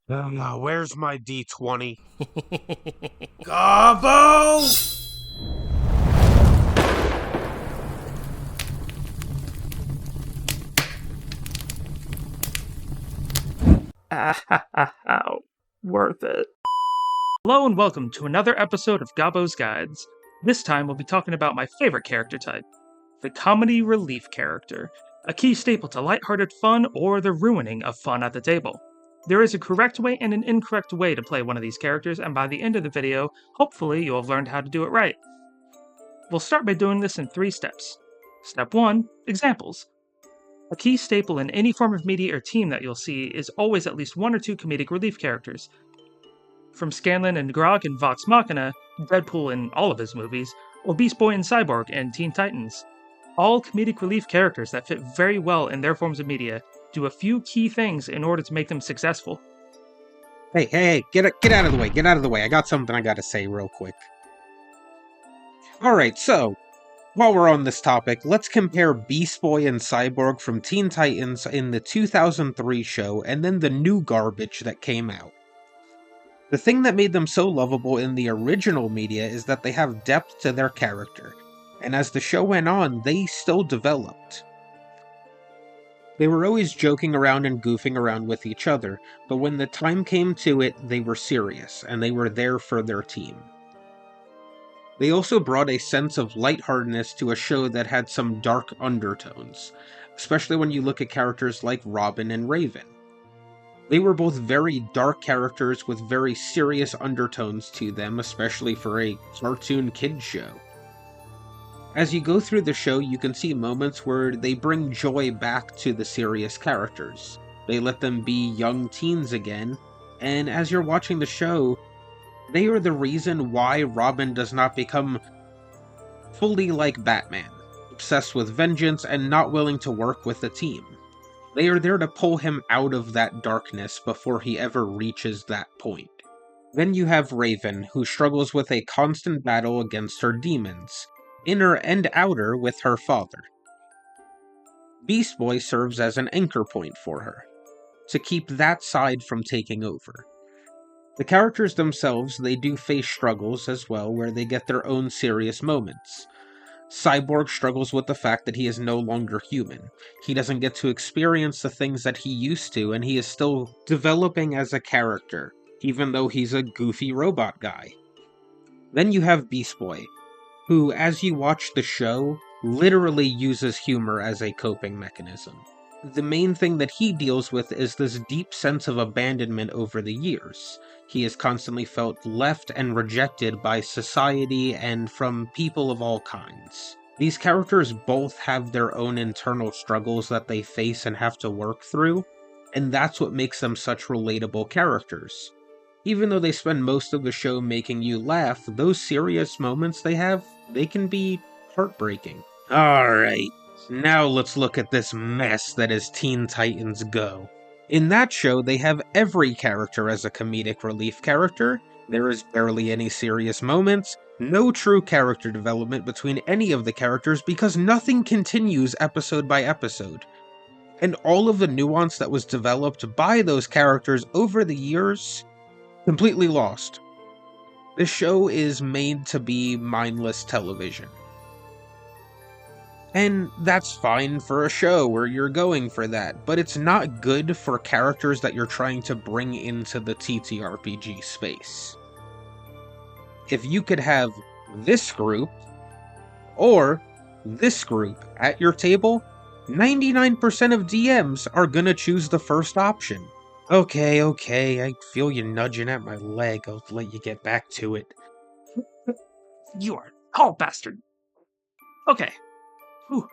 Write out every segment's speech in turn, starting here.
Where's my D20? Gobbo! Worth it. Hello and welcome to another episode of Gobbo's Guides. This time we'll be talking about my favorite character type, the comedy relief character, a key staple to lighthearted fun or the ruining of fun at the table. There is a correct way and an incorrect way to play one of these characters, and by the end of the video, hopefully you'll have learned how to do it right. We'll start by doing this in 3 steps. Step 1, examples. A key staple in any form of media or team that you'll see is always at least 1 or 2 comedic relief characters. From Scanlan and Grog in Vox Machina, Deadpool in all of his movies, or Beast Boy and Cyborg in Teen Titans. All comedic relief characters that fit very well in their forms of media do a few key things in order to make them successful. Hey, get out of the way, get out of the way. I got something I gotta say real quick. Alright, so, while we're on this topic, let's compare Beast Boy and Cyborg from Teen Titans in the 2003 show and then the new garbage that came out. The thing that made them so lovable in the original media is that they have depth to their character, and as the show went on, they still developed. They were always joking around and goofing around with each other, but when the time came to it, they were serious, and they were there for their team. They also brought a sense of lightheartedness to a show that had some dark undertones, especially when you look at characters like Robin and Raven. They were both very dark characters with very serious undertones to them, especially for a cartoon kids show. As you go through the show, you can see moments where they bring joy back to the serious characters. They let them be young teens again, and as you're watching the show, they are the reason why Robin does not become fully like Batman, obsessed with vengeance and not willing to work with the team. They are there to pull him out of that darkness before he ever reaches that point. Then you have Raven, who struggles with a constant battle against her demons, inner and outer with her father. Beast Boy serves as an anchor point for her, to keep that side from taking over. The characters themselves, they do face struggles as well, where they get their own serious moments. Cyborg struggles with the fact that he is no longer human. He doesn't get to experience the things that he used to, and he is still developing as a character, even though he's a goofy robot guy. Then you have Beast Boy, who, as you watch the show, literally uses humor as a coping mechanism. The main thing that he deals with is this deep sense of abandonment over the years. He has constantly felt left and rejected by society and from people of all kinds. These characters both have their own internal struggles that they face and have to work through, and that's what makes them such relatable characters. Even though they spend most of the show making you laugh, those serious moments they have, they can be heartbreaking. Alright, now let's look at this mess that is Teen Titans Go. In that show, they have every character as a comedic relief character, there is barely any serious moments, no true character development between any of the characters because nothing continues episode by episode. And all of the nuance that was developed by those characters over the years, completely lost. This show is made to be mindless television. And that's fine for a show where you're going for that, but it's not good for characters that you're trying to bring into the TTRPG space. If you could have this group, or this group at your table, 99% of DMs are gonna choose the first option. Okay, I feel you nudging at my leg, I'll let you get back to it. You are a tall bastard. Okay. Whew.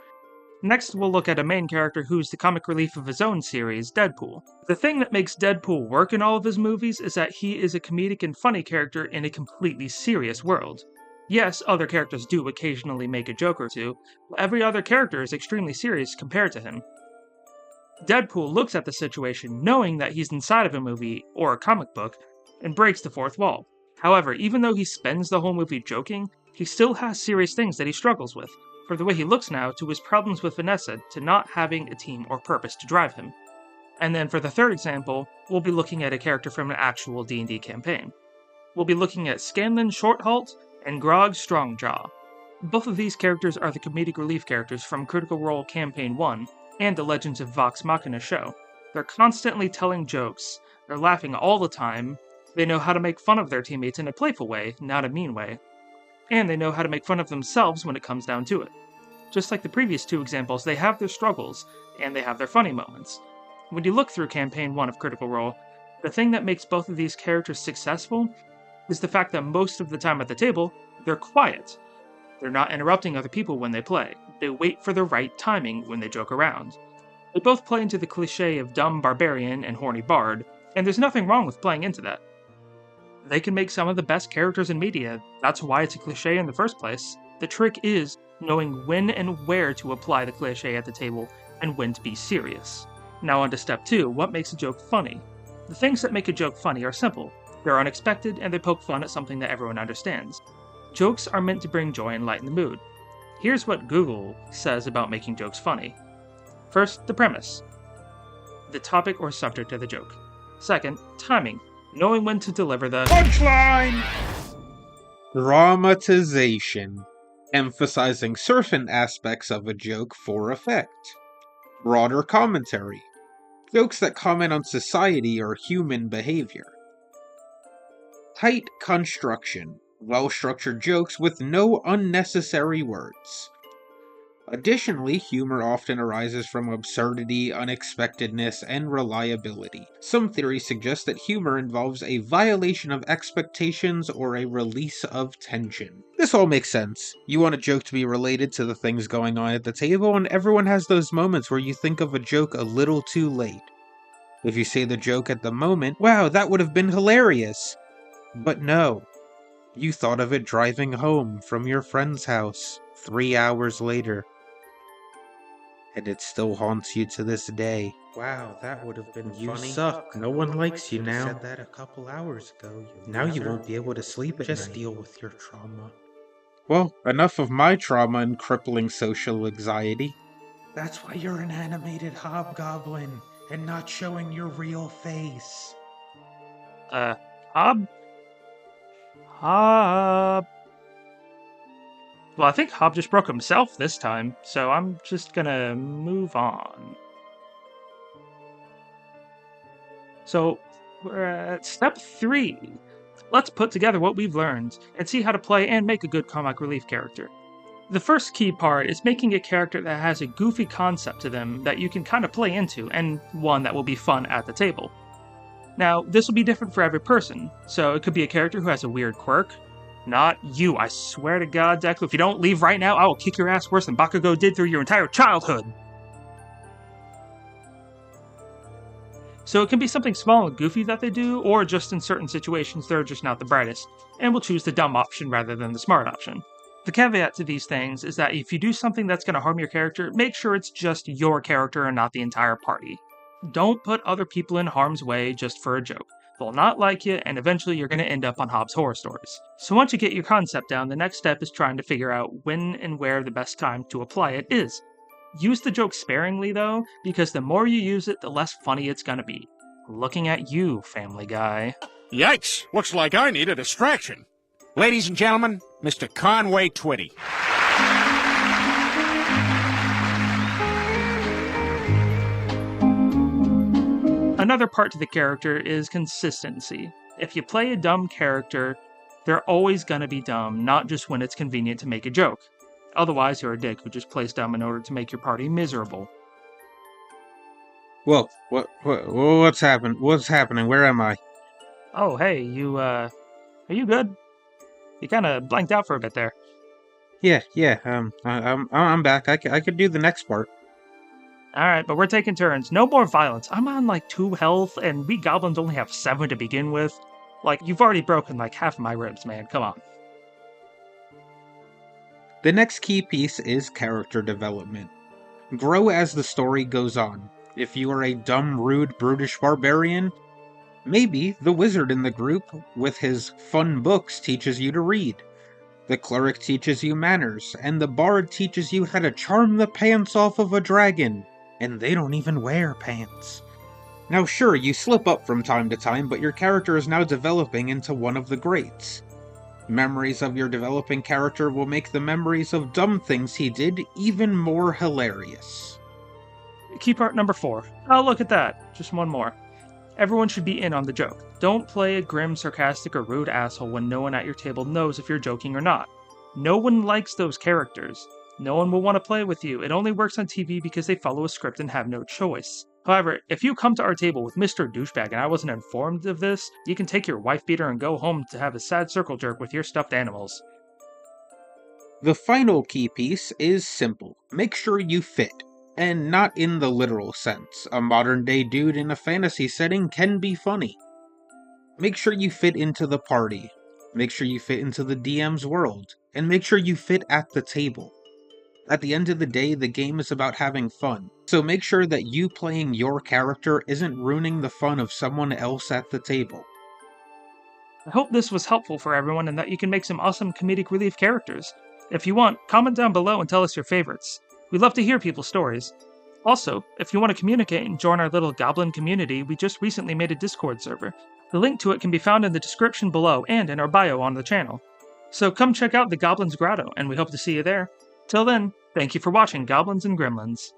Next, we'll look at a main character who's the comic relief of his own series, Deadpool. The thing that makes Deadpool work in all of his movies is that he is a comedic and funny character in a completely serious world. Yes, other characters do occasionally make a joke or two, but every other character is extremely serious compared to him. Deadpool looks at the situation knowing that he's inside of a movie, or a comic book, and breaks the fourth wall. However, even though he spends the whole movie joking, he still has serious things that he struggles with, from the way he looks now to his problems with Vanessa to not having a team or purpose to drive him. And then for the third example, we'll be looking at a character from an actual D&D campaign. We'll be looking at Scanlan Shorthalt and Grog Strongjaw. Both of these characters are the comedic relief characters from Critical Role Campaign 1 and the Legends of Vox Machina show. They're constantly telling jokes, they're laughing all the time, they know how to make fun of their teammates in a playful way, not a mean way, and they know how to make fun of themselves when it comes down to it. Just like the previous two examples, they have their struggles, and they have their funny moments. When you look through Campaign 1 of Critical Role, the thing that makes both of these characters successful is the fact that most of the time at the table, they're quiet. They're not interrupting other people when they play. They wait for the right timing when they joke around. They both play into the cliche of dumb barbarian and horny bard, and there's nothing wrong with playing into that. They can make some of the best characters in media, that's why it's a cliche in the first place. The trick is knowing when and where to apply the cliche at the table, and when to be serious. Now on to step 2, what makes a joke funny? The things that make a joke funny are simple. They're unexpected, and they poke fun at something that everyone understands. Jokes are meant to bring joy and lighten the mood. Here's what Google says about making jokes funny. First, the premise. The topic or subject of the joke. Second, timing. Knowing when to deliver the punchline! Dramatization. Emphasizing certain aspects of a joke for effect. Broader commentary. Jokes that comment on society or human behavior. Tight construction. Well-structured jokes with no unnecessary words. Additionally, humor often arises from absurdity, unexpectedness, and reliability. Some theories suggest that humor involves a violation of expectations or a release of tension. This all makes sense. You want a joke to be related to the things going on at the table, and everyone has those moments where you think of a joke a little too late. If you say the joke at the moment, wow, that would have been hilarious. But no. You thought of it driving home from your friend's house 3 hours later. And it still haunts you to this day. Wow, that would have been funny. You suck. No one likes you now. You said that a couple hours ago. Now you won't be able to sleep at night. Just deal with your trauma. Well, enough of my trauma and crippling social anxiety. That's why you're an animated hobgoblin, and not showing your real face. Hob? Well, I think Hob just broke himself this time, so I'm just gonna move on. So, we're at step 3. Let's put together what we've learned, and see how to play and make a good comic relief character. The first key part is making a character that has a goofy concept to them that you can kind of play into, and one that will be fun at the table. Now, this will be different for every person, so it could be a character who has a weird quirk. Not you, I swear to God, Deku, if you don't leave right now, I will kick your ass worse than Bakugo did through your entire childhood! So it can be something small and goofy that they do, or just in certain situations they're just not the brightest, and we'll choose the dumb option rather than the smart option. The caveat to these things is that if you do something that's going to harm your character, make sure it's just your character and not the entire party. Don't put other people in harm's way just for a joke. They'll not like you, and eventually you're going to end up on Hobbs Horror Stories. So once you get your concept down, the next step is trying to figure out when and where the best time to apply it is. Use the joke sparingly though, because the more you use it, the less funny it's going to be. Looking at you, Family Guy. Yikes! Looks like I need a distraction. Ladies and gentlemen, Mr. Conway Twitty. Another part to the character is consistency. If you play a dumb character, they're always gonna be dumb, not just when it's convenient to make a joke. Otherwise, you're a dick who just plays dumb in order to make your party miserable. Whoa, what's happening? What's happening? Where am I? Oh, hey, are you good? You kinda blanked out for a bit there. Yeah, I'm back. I could do the next part. Alright, but we're taking turns. No more violence. I'm on like 2 health, and we goblins only have 7 to begin with. Like, you've already broken like half of my ribs, man. Come on. The next key piece is character development. Grow as the story goes on. If you are a dumb, rude, brutish barbarian, maybe the wizard in the group, with his fun books, teaches you to read. The cleric teaches you manners, and the bard teaches you how to charm the pants off of a dragon. And they don't even wear pants. Now sure, you slip up from time to time, but your character is now developing into one of the greats. Memories of your developing character will make the memories of dumb things he did even more hilarious. Key part number 4. Oh, look at that. Just one more. Everyone should be in on the joke. Don't play a grim, sarcastic, or rude asshole when no one at your table knows if you're joking or not. No one likes those characters. No one will want to play with you. It only works on TV because they follow a script and have no choice. However, if you come to our table with Mr. Douchebag and I wasn't informed of this, you can take your wife beater and go home to have a sad circle jerk with your stuffed animals. The final key piece is simple. Make sure you fit. And not in the literal sense. A modern-day dude in a fantasy setting can be funny. Make sure you fit into the party. Make sure you fit into the DM's world. And make sure you fit at the table. At the end of the day, the game is about having fun. So make sure that you playing your character isn't ruining the fun of someone else at the table. I hope this was helpful for everyone and that you can make some awesome comedic relief characters. If you want, comment down below and tell us your favorites. We love to hear people's stories. Also, if you want to communicate and join our little goblin community, we just recently made a Discord server. The link to it can be found in the description below and in our bio on the channel. So come check out the Goblins Grotto, and we hope to see you there. Till then, thank you for watching Goblins and Gremlins.